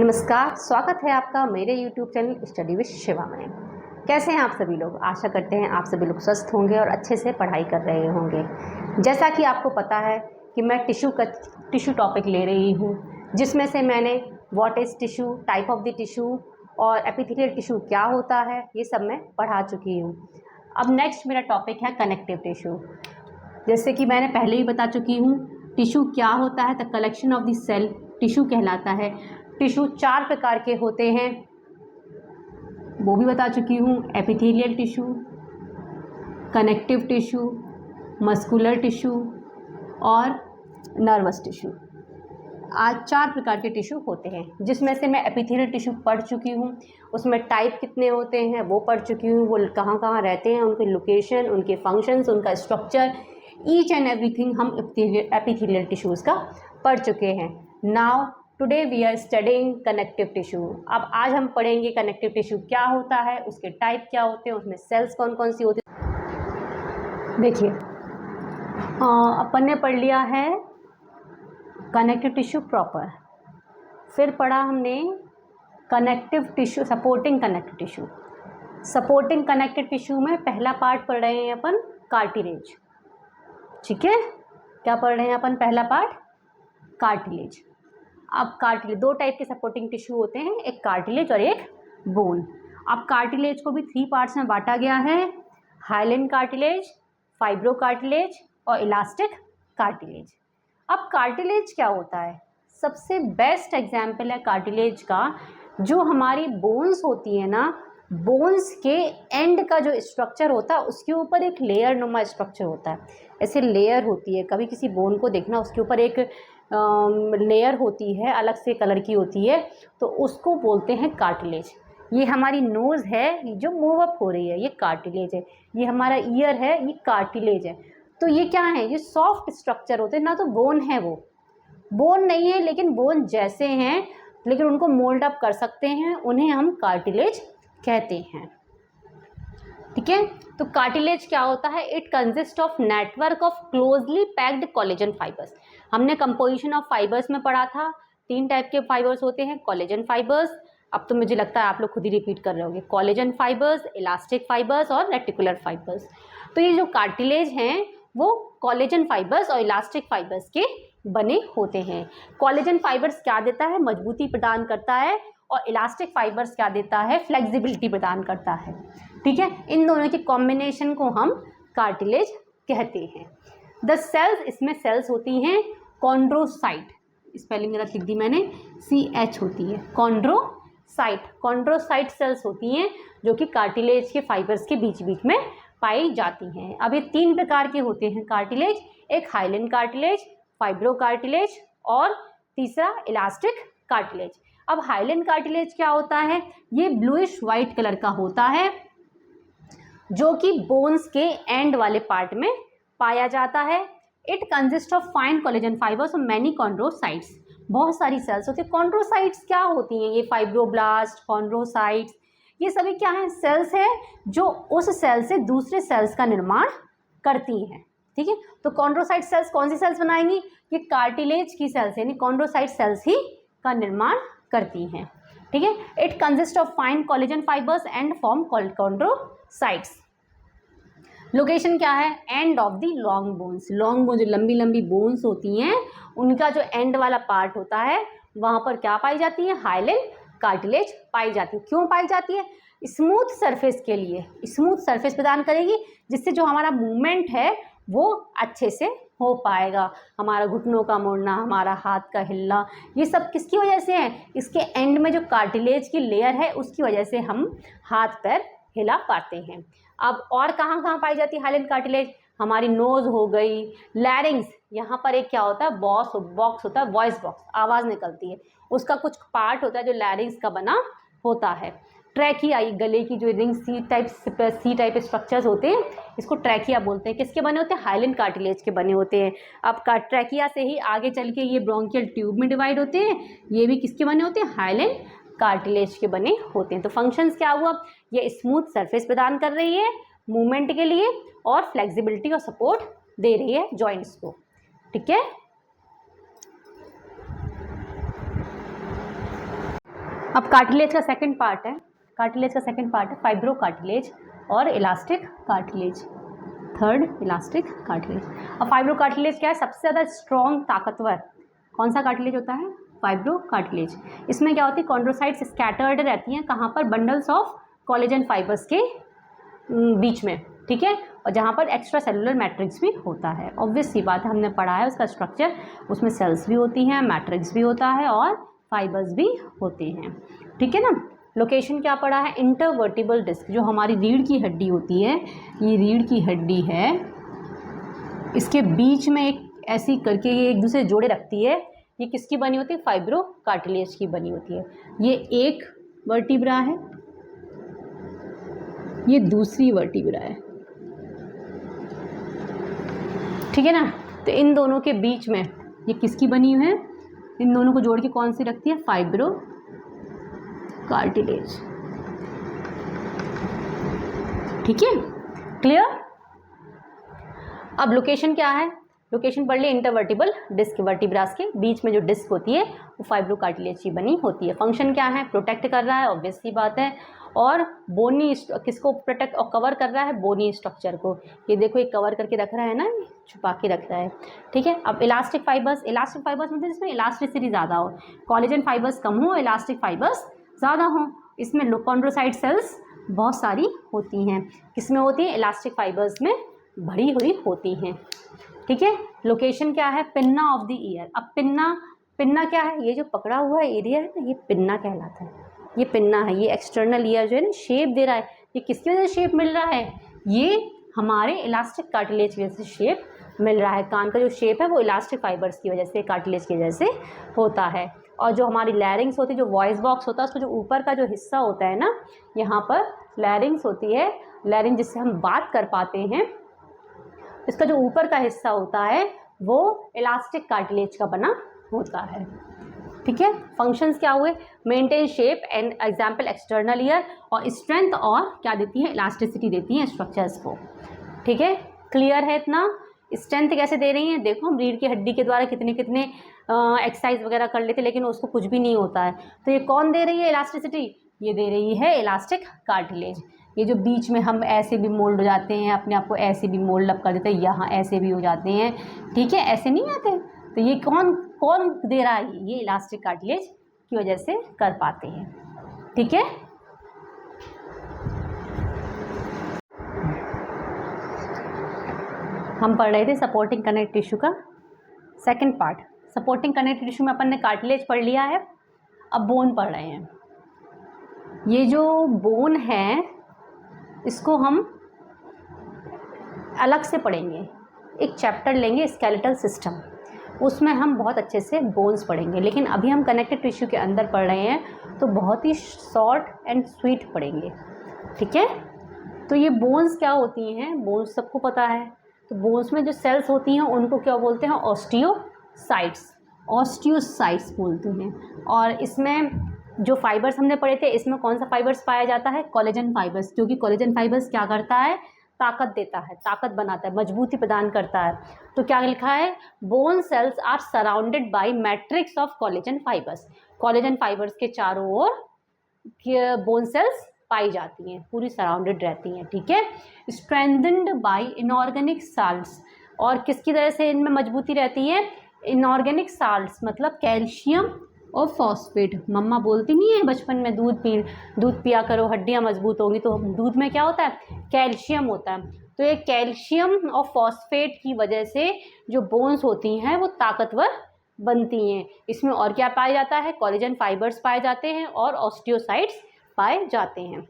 नमस्कार, स्वागत है आपका मेरे YouTube channel study with Shiva में। कैसे हैं आप सभी लोग? आशा करते हैं आप सभी लोग स्वस्थ होंगे और अच्छे से पढ़ाई कर रहे होंगे। जैसा कि आपको पता है कि मैं टिश्यू टॉपिक ले रही हूँ, जिसमें से मैंने what is tissue, type of the tissue और एपिथेलियल टिश्यू क्या होता है, ये सब मैं पढ़ा चुकी हूँ। अब नेक्स्ट मेरा टॉपिक है कनेक्टिव टिश्यू। जैसे कि मैंने पहले ही बता चुकी हूँ, टिश्यू क्या होता है, the collection of the cell tissue कहलाता है। टिश्यू 4 प्रकार के होते हैं, वो भी बता चुकी हूँ। Epithelial tissue, connective tissue, muscular tissue और नर्वस टिश्यू। आज 4 प्रकार के टिश्यू होते हैं, जिसमें से मैं एपिथेलियल टिश्यू पढ़ चुकी हूँ। उसमें टाइप कितने होते हैं वो पढ़ चुकी हूँ, वो कहाँ कहाँ रहते हैं, उनके लोकेशन, उनके फंक्शंस, उनका स्ट्रक्चर, ईच एंड एवरीथिंग हम एपिथेलियल टिश्यूज़ का पढ़ चुके हैं। Now today we are studying connective tissue. अब आज हम पढ़ेंगे कनेक्टिव टिश्यू क्या होता है, उसके टाइप क्या होते हैं, उसमें सेल्स कौन कौन सी होती हैं। देखिए, अपन ने पढ़ लिया है कनेक्टिव टिश्यू प्रॉपर, फिर पढ़ा हमने connective tissue, supporting connective tissue. Supporting connective tissue में पहला पार्ट पढ़ रहे हैं अपन कार्टिलेज। ठीक है, क्या पढ़ रहे हैं अपन? पहला पार्ट कार्टिलेज। अब कार्टिलेज, 2 टाइप के सपोर्टिंग टिश्यू होते हैं, एक कार्टिलेज और एक बोन। अब कार्टिलेज को भी 3 पार्ट्स में बांटा गया है, हाइलेन कार्टिलेज, फाइब्रो कार्टिलेज और इलास्टिक कार्टिलेज। अब कार्टिलेज क्या होता है? सबसे बेस्ट एग्जाम्पल है कार्टिलेज का, जो हमारी बोन्स होती है ना, बोन्स के एंड का जो स्ट्रक्चर होता है उसके ऊपर एक लेयर नुमा स्ट्रक्चर होता है। ऐसे लेयर होती है, कभी किसी बोन को देखना, उसके ऊपर एक लेयर होती है, अलग से कलर की होती है, तो उसको बोलते हैं कार्टिलेज। ये हमारी नोज़ है, ये जो मूव अप हो रही है, ये कार्टिलेज है। ये हमारा ईयर है, ये कार्टिलेज है। तो ये क्या है? ये सॉफ्ट स्ट्रक्चर होते हैं ना, तो बोन है, वो बोन नहीं है लेकिन बोन जैसे हैं, लेकिन उनको मोल्ड अप कर सकते हैं, उन्हें हम कार्टिलेज कहते हैं। ठीक है, तो कार्टिलेज क्या होता है? It consist of network of closely packed collagen fibres. हमने कंपोजिशन ऑफ फाइबर्स में पढ़ा था, 3 टाइप के फाइबर्स होते हैं, कोलेजन फाइबर्स। अब तो मुझे लगता है आप लोग खुद ही रिपीट कर रहे होंगे, कोलेजन फाइबर्स, इलास्टिक फाइबर्स और रेटिकुलर फाइबर्स। तो ये जो कार्टिलेज हैं वो कोलेजन फाइबर्स और इलास्टिक फाइबर्स के बने होते हैं। कोलेजन फाइबर्स क्या देता है? मजबूती प्रदान करता है, और इलास्टिक फाइबर्स क्या देता है? फ्लेक्सिबिलिटी प्रदान करता है। ठीक है, इन दोनों के कॉम्बिनेशन को हम कार्टिलेज कहते हैं। द सेल्स, इसमें सेल्स होती हैं कॉन्ड्रोसाइट, स्पेलिंग गलत लिख दी मैंने, CH होती है, कॉन्ड्रोसाइट सेल्स होती हैं, जो कि कार्टिलेज के फाइबर्स के बीच बीच में पाई जाती हैं। अब ये 3 प्रकार के होते हैं कार्टिलेज, एक हाइलेन कार्टिलेज, फाइब्रो कार्टिलेज और तीसरा इलास्टिक कार्टिलेज। अब हाइलेन कार्टिलेज क्या होता है? ये ब्लूइश वाइट कलर का होता है, जो कि बोन्स के एंड वाले पार्ट में पाया जाता है। It consist of fine collagen fibres और मैनी कॉन्ड्रोसाइट्स। बहुत सारी सेल्स होती है। कॉन्ड्रोसाइट्स क्या होती हैं? ये फाइब्रोब्लास्ट, कॉन्ड्रोसाइट्स, ये सभी क्या हैं? सेल्स हैं जो उस सेल से दूसरे सेल्स का निर्माण करती हैं। ठीक है, तो कॉन्ड्रोसाइट सेल्स कौन सी सेल्स बनाएंगी? ये कार्टिलेज की सेल्स यानी कॉन्ड्रोसाइट सेल्स ही का निर्माण करती हैं। ठीक है, it consist of fine collagen fibres and form chondrocytes. Location क्या है? And of the long bones. Long bone, जो लंबी लंबी बोन्स होती हैं, उनका जो एंड वाला पार्ट होता है, वहाँ पर क्या पाई जाती है? हाइलेन कार्टिलेज पाई जाती है। क्यों पाई जाती है? स्मूथ सरफेस के लिए, स्मूथ सरफेस प्रदान करेगी, जिससे जो हमारा मूवमेंट है वो अच्छे से हो पाएगा। हमारा घुटनों का मुड़ना, हमारा हाथ का हिलना, ये सब किसकी वजह से है? इसके एंड में जो कार्टिलेज की लेयर है उसकी वजह से हम हाथ पैर हिला पाते हैं। अब और कहाँ कहाँ पाई जाती है हाइलेन कार्टिलेज? हमारी नोज़ हो गई, लैरिंग्स, यहाँ पर एक क्या होता है? बॉक्स होता है, वॉइस बॉक्स, आवाज़ निकलती है, उसका कुछ पार्ट होता है जो लैरिंग्स का बना होता है। ट्रैकिया, ये गले की जो रिंग सी टाइप स्ट्रक्चर्स होते हैं, इसको ट्रैकिया बोलते हैं। किसके बने होते हैं? हाइलेन कार्टिलेज के बने होते हैं। अब ट्रैकिया से ही आगे चल के ये ब्रोंकियल ट्यूब में डिवाइड होते हैं, ये भी किसके बने होते हैं? हाइलेन कार्टिलेज के बने होते हैं। तो फंक्शंस क्या हुआ? ये स्मूथ सरफेस प्रदान कर रही है मूवमेंट के लिए और फ्लेक्सिबिलिटी और सपोर्ट दे रही है जॉइंट्स को। ठीक है, अब कार्टिलेज का सेकंड पार्ट है, कार्टिलेज का सेकंड पार्ट है फाइब्रो कार्टिलेज और elastic cartilage. Third elastic cartilage. अब फाइब्रो कार्टिलेज क्या है? सबसे ज़्यादा स्ट्रॉन्ग ताकतवर कौन सा कार्टिलेज होता है? Fibro cartilage. इसमें क्या होती है? कॉन्ड्रोसाइट्स स्कैटर्ड रहती हैं कहाँ पर? बंडल्स ऑफ कोलेजन फाइबर्स के बीच में, ठीक है, और जहाँ पर एक्स्ट्रा सेलुलर मैट्रिक्स भी होता है। ऑब्वियस सी बात है, हमने पढ़ा है उसका स्ट्रक्चर, उसमें सेल्स भी होती हैं, मैट्रिक्स भी होता है और फाइबर्स भी होते हैं, ठीक है ना। लोकेशन क्या पड़ा है? इंटरवर्टिबल डिस्क, जो हमारी रीढ़ की हड्डी होती है, ये रीढ़ की हड्डी है, इसके बीच में एक ऐसी करके ये एक दूसरे जोड़े रखती है। ये किसकी बनी होती है? फाइब्रो कार्टिलेज की बनी होती है। ये एक वर्टिब्रा है, ये दूसरी वर्टिब्रा है, ठीक है ना। तो इन दोनों के बीच में ये किसकी बनी हुई है? इन दोनों को जोड़ के कौन सी रखती है? फाइब्रो कार्टिलेज, ठीक है, क्लियर। अब लोकेशन क्या है? लोकेशन पढ़ लिए इंटरवर्टिबल डिस्क, वर्टिब्रास के बीच में जो डिस्क होती है वो फाइब्रो कार्टिलेज की बनी होती है। फंक्शन क्या है? प्रोटेक्ट कर रहा है, ऑब्वियस सी बात है, और बोनी किसको प्रोटेक्ट और कवर कर रहा है? बोनी स्ट्रक्चर को। ये देखो ये कवर करके रख रहा है ना, छुपा के रख रहा है, ठीक है। अब इलास्टिक फाइबर्स, इलास्टिक फाइबर्स मतलब जिसमें इलास्टिसिटी ज़्यादा हो, कॉलेजन फाइबर्स कम हो, इलास्टिक फाइबर्स ज़्यादा हो। इसमें कॉन्ड्रोसाइट सेल्स बहुत सारी होती हैं। किसमें होती है? इलास्टिक फाइबर्स में भरी हुई होती हैं, ठीक है। लोकेशन क्या है? Pinna of the year. अब पिन्ना क्या है? ये जो पकड़ा हुआ एरिया है ना, ये पिन्ना कहलाता है। ये पिन्ना है, ये एक्सटर्नल ईयर जो है ना शेप दे रहा है, ये किसकी वजह से शेप मिल रहा है? ये हमारे इलास्टिक कार्टिलेज की वजह से शेप मिल रहा है। कान का जो शेप है वो इलास्टिक फाइबर्स की वजह से, कार्टिलेज की वजह से होता है। और जो हमारी लैरिंग्स होती है, जो वॉइस बॉक्स होता है, उसका जो ऊपर का जो हिस्सा होता है ना, यहाँ पर लैरिंग्स होती है, लैरिंग जिससे हम बात कर पाते हैं, इसका जो ऊपर का हिस्सा होता है वो इलास्टिक कार्टिलेज का बना होता है, ठीक है। फंक्शंस क्या हुए? Maintain shape and example external ear, और स्ट्रेंथ और क्या देती है? इलास्टिसिटी देती है स्ट्रक्चर्स को, ठीक है। क्लियर है इतना? स्ट्रेंथ कैसे दे रही हैं? देखो हम रीढ़ की हड्डी के द्वारा कितने कितने एक्सरसाइज वगैरह कर लेते, लेकिन उसको कुछ भी नहीं होता है। तो ये कौन दे रही है इलास्टिसिटी? ये दे रही है इलास्टिक कार्टिलेज। ये जो बीच में हम ऐसे भी मोल्ड हो जाते हैं, अपने आप को ऐसे भी मोल्ड अप कर देते हैं, यहाँ ऐसे भी हो जाते हैं, ठीक है, ऐसे नहीं आते। तो ये कौन कौन दे रहा है? ये इलास्टिक कार्टिलेज की वजह से कर पाते हैं, ठीक है। हम पढ़ रहे थे सपोर्टिंग कनेक्टिव टिश्यू का second part. Supporting connective tissue में अपन ने कार्टिलेज पढ़ लिया है, अब बोन पढ़ रहे हैं। ये जो बोन है इसको हम अलग से पढ़ेंगे, एक चैप्टर लेंगे स्केलेटल सिस्टम, उसमें हम बहुत अच्छे से बोन्स पढ़ेंगे। लेकिन अभी हम कनेक्टिव टिश्यू के अंदर पढ़ रहे हैं तो बहुत ही शॉर्ट एंड स्वीट पढ़ेंगे, ठीक है। तो ये बोन्स क्या होती हैं? बोन्स सबको पता है। तो बोन्स में जो सेल्स होती हैं उनको क्या बोलते हैं? ऑस्टियोसाइट्स, ऑस्टियोसाइट्स बोलते हैं। और इसमें जो फाइबर्स हमने पढ़े थे, इसमें कौन सा फाइबर्स पाया जाता है? कोलेजन फाइबर्स, क्योंकि कोलेजन फाइबर्स क्या करता है? ताकत देता है, ताकत बनाता है, मजबूती प्रदान करता है। तो क्या लिखा है? Bone cells are surrounded by matrix of collagen fibres. Collagen fibres के चारों ओर बोन सेल्स पाई जाती हैं, पूरी सराउंडेड रहती हैं, ठीक है। स्ट्रेंथन्ड बाय इनऑर्गेनिक साल्ट्स, और किसकी वजह से इनमें मजबूती रहती है? इनऑर्गेनिक साल्ट्स मतलब कैल्शियम और फॉस्फेट। मम्मा बोलती नहीं है बचपन में दूध पिया करो हड्डियाँ मजबूत होंगी, तो दूध में क्या होता है? कैल्शियम होता है। तो ये कैल्शियम और फॉस्फेट की वजह से जो बोन्स होती हैं वो ताकतवर बनती हैं। इसमें और क्या पाया जाता है? कोलेजन फाइबर्स पाए जाते हैं और ऑस्टियोसाइट्स पाए जाते हैं।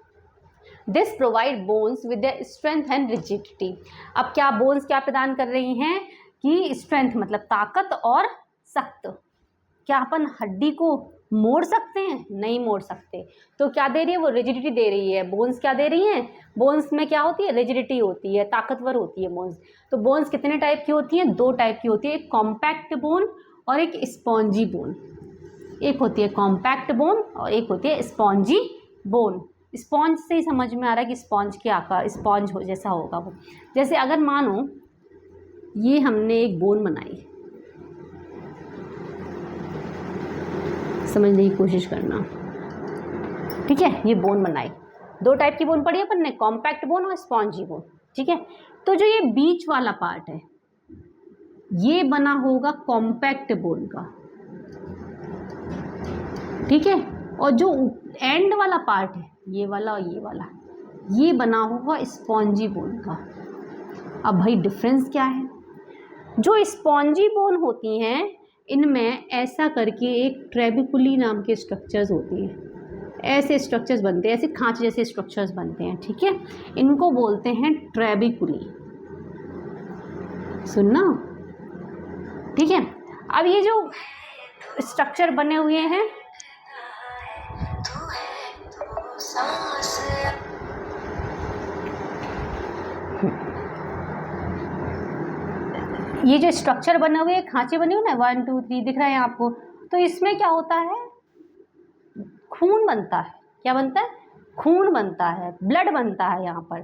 This provide bones with the strength and rigidity. अब क्या बोन्स क्या प्रदान कर रही हैं कि स्ट्रेंथ मतलब ताकत और सख्त। क्या अपन हड्डी को मोड़ सकते हैं? नहीं मोड़ सकते। तो क्या दे रही है? वो रिजिडिटी दे रही है। बोन्स क्या दे रही हैं? बोन्स में क्या होती है? रिजिडिटी होती है, ताकतवर होती है बोन्स। तो बोन्स कितने टाइप की होती हैं? दो टाइप की होती है, एक कॉम्पैक्ट बोन और एक स्पॉन्जी बोन। एक होती है कॉम्पैक्ट बोन और एक होती है स्पॉन्जी बोन। स्पॉन्ज से ही समझ में आ रहा है कि स्पॉन्ज के आकार, स्पॉन्ज हो जैसा होगा वो। जैसे अगर मानो ये हमने एक बोन बनाई, समझने की कोशिश करना, ठीक है, ये बोन बनाई। दो टाइप की बोन पड़ी अपन ने, कॉम्पैक्ट बोन और स्पॉन्जी बोन। ठीक है, तो जो ये बीच वाला पार्ट है ये बना होगा कॉम्पैक्ट बोन का। ठीक है, और जो एंड वाला पार्ट है ये वाला और ये बना होगा स्पॉन्जी बोन का। अब भाई डिफरेंस क्या है? जो स्पॉन्जी बोन होती हैं इनमें ऐसा करके एक ट्रेबिकुली नाम के स्ट्रक्चर्स होती हैं, ऐसे स्ट्रक्चर्स बनते हैं, ऐसे खांचे जैसे स्ट्रक्चर्स बनते हैं। ठीक है, इनको बोलते हैं ट्रेबिकुली। सुनना, ठीक है। अब ये जो स्ट्रक्चर बने हुए हैं ये जो स्ट्रक्चर बने हुए खांचे बने हुए ना 1 2 3 दिख रहा है आपको, तो इसमें क्या होता है? खून बनता है। क्या बनता है? खून बनता है, ब्लड बनता है यहाँ पर।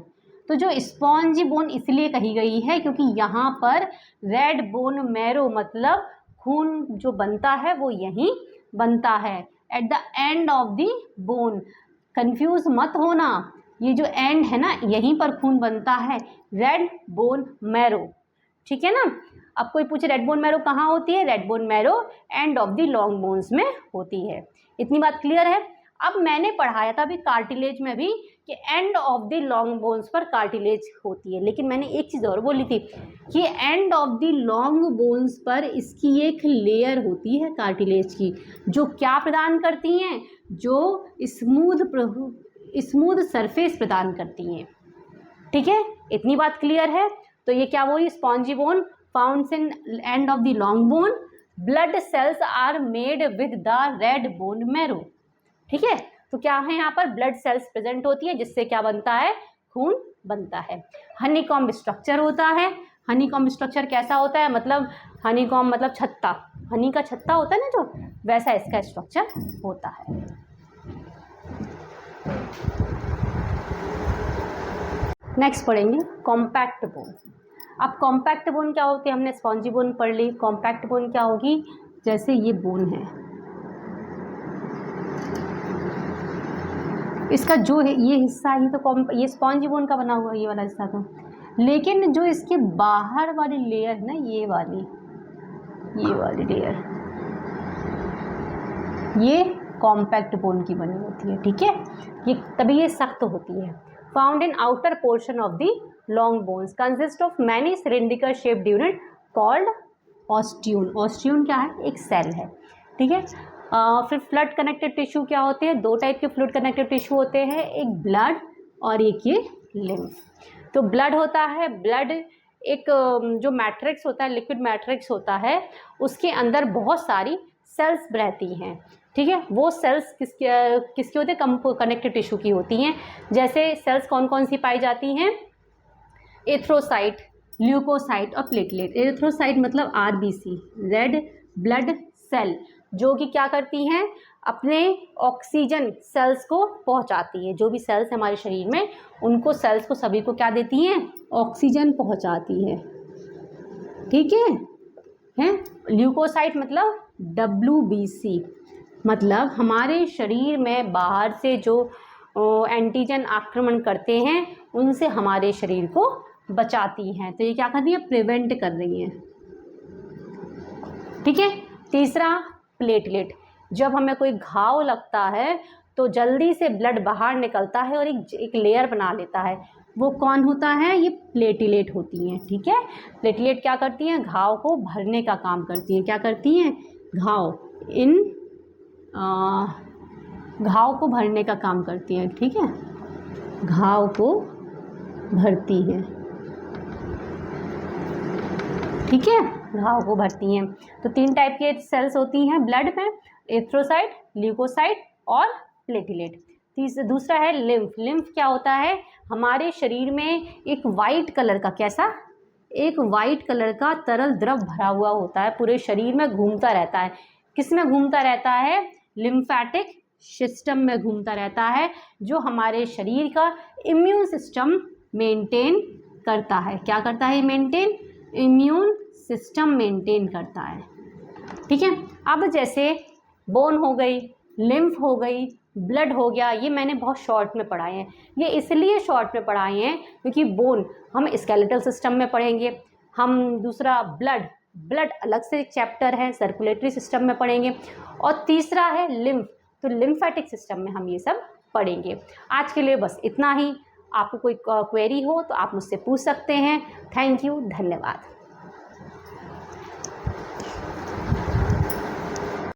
तो जो स्पॉन्जी बोन इसलिए कही गई है क्योंकि यहाँ पर रेड बोन मैरो मतलब खून जो बनता है वो यहीं बनता है, at the end of the bone. Confuse मत होना, ये जो एंड है ना यहीं पर खून बनता है, रेड बोन मैरो। ठीक है ना। अब कोई पूछे रेड बोन मैरो कहाँ होती है? Red bone marrow and of the long bones में होती है। इतनी बात क्लियर है। अब मैंने पढ़ाया था अभी कार्टिलेज में भी कि and of the long bones पर कार्टिलेज होती है, लेकिन मैंने एक चीज़ और बोली थी कि and of the long bones पर इसकी एक लेयर होती है कार्टिलेज की, जो क्या प्रदान करती हैं? जो स्मूथ सरफेस प्रदान करती हैं। ठीक है, इतनी बात क्लियर है। तो ये क्या बोली? Spongy bone founds in end of the long bone, blood cells are made with the red bone marrow. ठीक है, तो क्या है यहाँ पर? ब्लड सेल्स प्रेजेंट होती है जिससे क्या बनता है? खून बनता है। हनीकॉम्ब स्ट्रक्चर होता है। हनीकॉम्ब स्ट्रक्चर कैसा होता है? मतलब हनीकॉम्ब मतलब छत्ता, हनी का छत्ता होता है ना जो, वैसा इसका स्ट्रक्चर होता है। नेक्स्ट पढ़ेंगे कॉम्पैक्ट बोन। अब कॉम्पैक्ट बोन क्या होती है? हमने स्पॉन्जी बोन पढ़ ली। कॉम्पैक्ट बोन क्या होगी? जैसे ये बोन है, इसका जो है ये हिस्सा ही तो ये स्पॉन्जी बोन का बना हुआ है, ये वाला हिस्सा तो, लेकिन जो इसके बाहर वाली लेयर है ना, ये वाली लेयर, ये कॉम्पैक्ट बोन की बनी होती है। ठीक है, ये तभी ये सख्त होती है। Found in outer portion of the long bones, consist of many cylindrical shaped unit called osteon. Osteon क्या है? एक सेल है। ठीक है, फिर फ्लड कनेक्टेड टिश्यू क्या होते हैं? दो टाइप के फ्लूइड कनेक्टेड टिश्यू होते हैं, एक ब्लड और एक ये लिम्फ। तो ब्लड होता है, ब्लड एक जो मैट्रिक्स होता है, लिक्विड मैट्रिक्स होता है, उसके अंदर बहुत सारी सेल्स रहती हैं। ठीक है, वो सेल्स किसकी होती है? कनेक्टेड टिश्यू की होती हैं। जैसे सेल्स कौन कौन सी पाई जाती हैं? एथ्रोसाइट, ल्यूकोसाइट और प्लेटलेट। एथ्रोसाइट मतलब आरबीसी, रेड ब्लड सेल, जो कि क्या करती हैं? अपने ऑक्सीजन सेल्स को पहुंचाती है। जो भी सेल्स हमारे शरीर में, उनको सेल्स को सभी को क्या देती हैं? ऑक्सीजन पहुंचाती है। ठीक है। ल्यूकोसाइट मतलब WBC, मतलब हमारे शरीर में बाहर से जो एंटीजन आक्रमण करते हैं उनसे हमारे शरीर को बचाती हैं। तो ये क्या कर रही है? प्रिवेंट कर रही हैं। ठीक है। तीसरा प्लेटलेट, जब हमें कोई घाव लगता है तो जल्दी से ब्लड बाहर निकलता है और एक लेयर बना लेता है, वो कौन होता है? ये प्लेटलेट होती हैं। ठीक है, प्लेटलेट क्या करती हैं? घाव को भरने का काम करती हैं। क्या करती हैं? घाव को भरने का काम करती हैं। ठीक है, घाव को भरती हैं। ठीक है, घाव को भरती हैं। तो 3 टाइप के सेल्स होती हैं ब्लड में, एथ्रोसाइट, ल्यूकोसाइट और प्लेटलेट। दूसरा है लिम्फ। लिम्फ क्या होता है? हमारे शरीर में एक वाइट कलर का, कैसा? एक वाइट कलर का तरल द्रव भरा हुआ होता है, पूरे शरीर में घूमता रहता है। किस में घूमता रहता है? लिम्फेटिक सिस्टम में घूमता रहता है, जो हमारे शरीर का इम्यून सिस्टम मेंटेन करता है। क्या करता है? मेंटेन, इम्यून सिस्टम मेंटेन करता है। ठीक है, अब जैसे बोन हो गई, लिम्फ हो गई, ब्लड हो गया, ये मैंने बहुत शॉर्ट में पढ़ाए हैं। ये इसलिए शॉर्ट में पढ़ाए हैं क्योंकि बोन हम स्केलेटल सिस्टम में पढ़ेंगे, हम दूसरा ब्लड अलग से एक चैप्टर है, सर्कुलेटरी सिस्टम में पढ़ेंगे, और तीसरा है लिम्फ, तो लिम्फेटिक सिस्टम में हम ये सब पढ़ेंगे। आज के लिए बस इतना ही। आपको कोई क्वेरी हो तो आप मुझसे पूछ सकते हैं। थैंक यू, धन्यवाद।